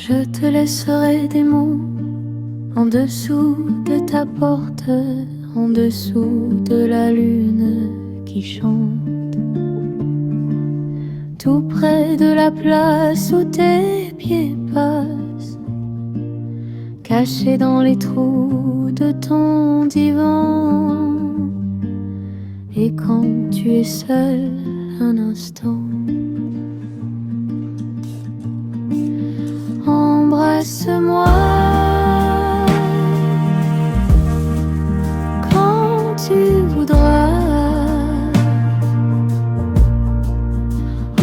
Je te laisserai des mots en dessous de ta porte, en dessous de la lune qui chante, tout près de la place où tes pieds passent, caché dans les trous de ton divan. Et quand tu es seul un instant, embrasse-moi. Quand tu voudras,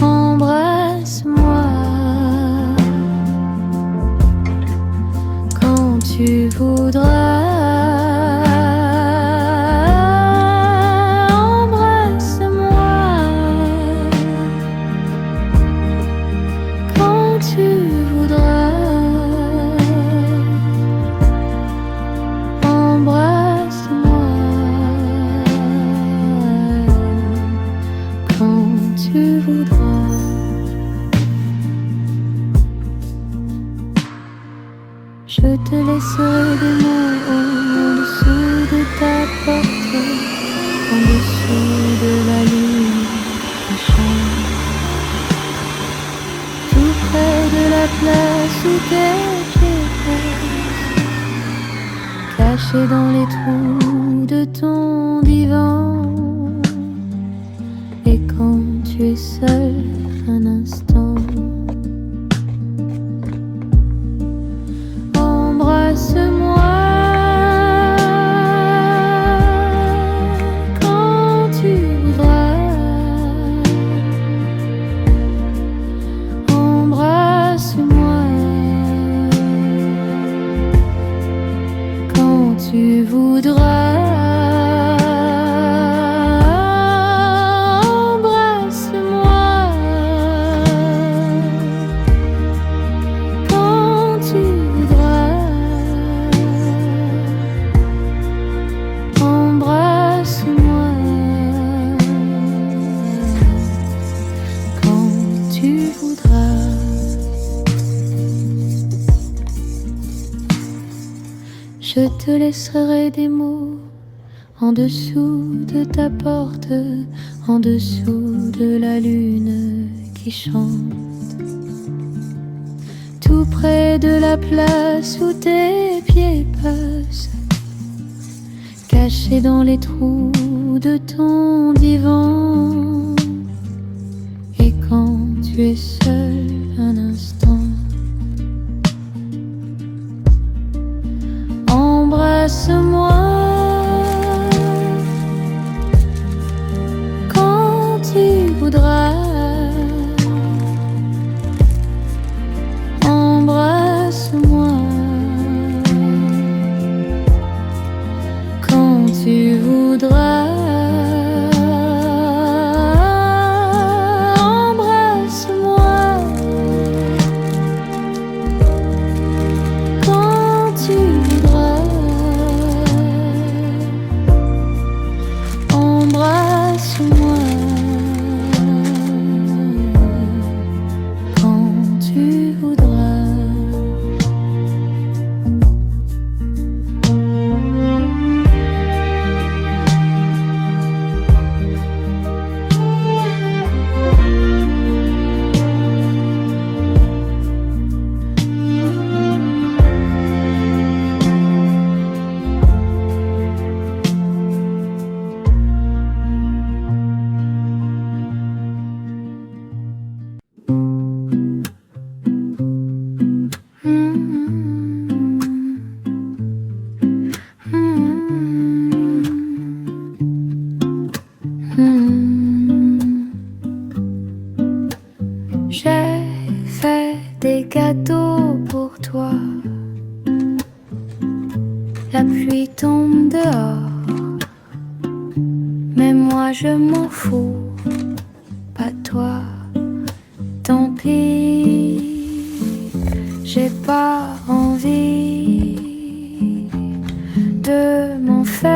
embrasse-moi. Quand tu voudras, je te laisserai des mots en dessous de ta porte, en dessous de la lune qui chante, tout près de la place où tes pieds passent, caché dans les trous de ton divan. Et quand tu es seul un instant, embrasse-moi. Quand tu voudras, embrasse-moi. Quand tu voudras, je te laisserai des mots en dessous de ta porte, en dessous de la lune qui chante, tout près de la place où tes pieds passent, caché dans les trous de ton divan. Et quand tu es seul un instant, embrasse-moi. Quand tu voudras, embrasse-moi. Quand tu voudras, embrasse-moi. Quand tu voudras, embrasse-moi. Quand tu voudras. J'ai fait des gâteaux pour toi. La pluie tombe dehors, mais moi je m'en fous, pas toi. Tant pis, j'ai pas envie de m'en faire,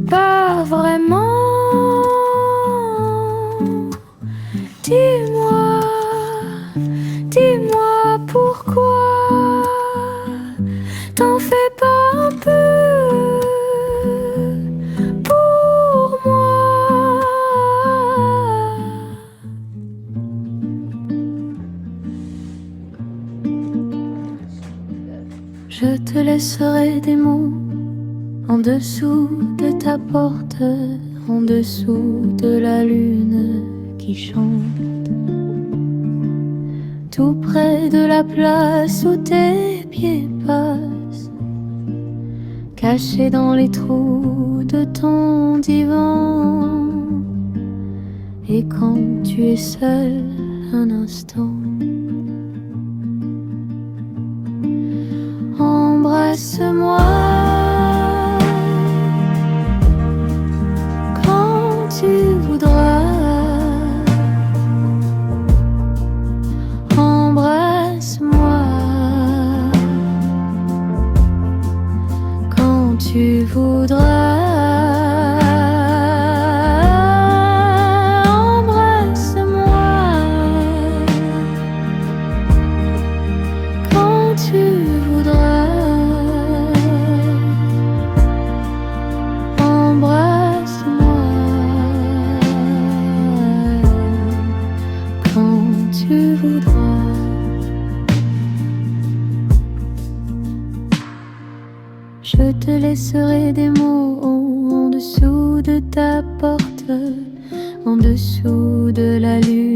pas vraiment. Dis-moi, dis-moi. laisserai des mots en dessous de ta porte, en dessous de la lune qui chante, tout près de la place où tes pieds passent, caché dans les trous de ton divan. Et quand tu es seul un instant, embrasse-moi quand tu voudras. Embrasse-moi quand tu voudras. Je te laisserai des mots en dessous de ta porte, en dessous de la lune